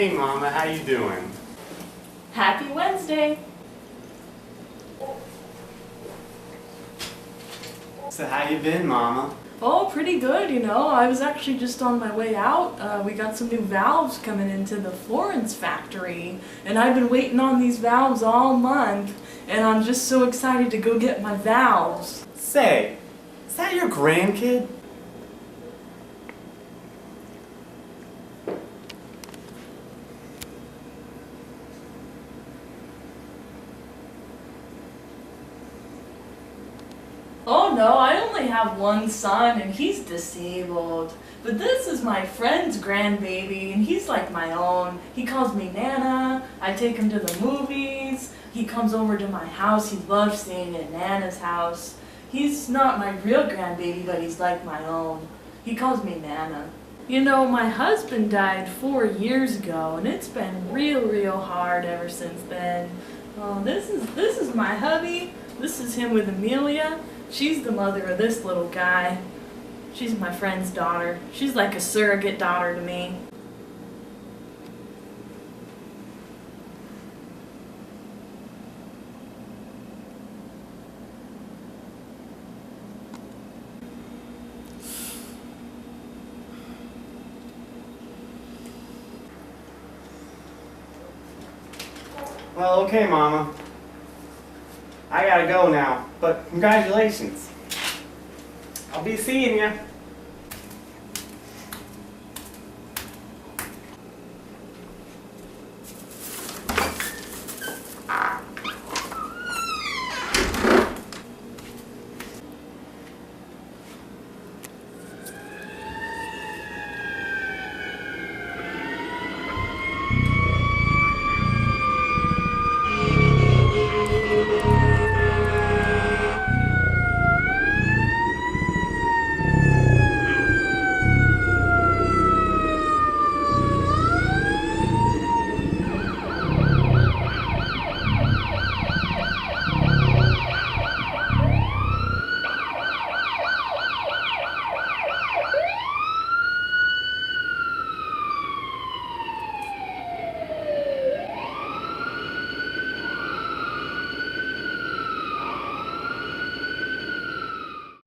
Hey Mama, how you doing? Happy Wednesday! So how you been, Mama? Oh, pretty good, you know. I was actually just on my way out. We got some new valves coming into the Florence factory, and I've been waiting on these valves all month, and I'm just so excited to go get my valves. Say, is that your grandkid? Oh no, I only have one son and he's disabled. But this is my friend's grandbaby and he's like my own. He calls me Nana, I take him to the movies, he comes over to my house, he loves staying at Nana's house. He's not my real grandbaby, but he's like my own. He calls me Nana. You know, my husband died 4 years ago and it's been real hard ever since then. Oh, this is my hubby. This is him with Amelia. She's the mother of this little guy. She's my friend's daughter. She's like a surrogate daughter to me. Well, okay, Mama. I gotta go now, but congratulations. I'll be seeing ya.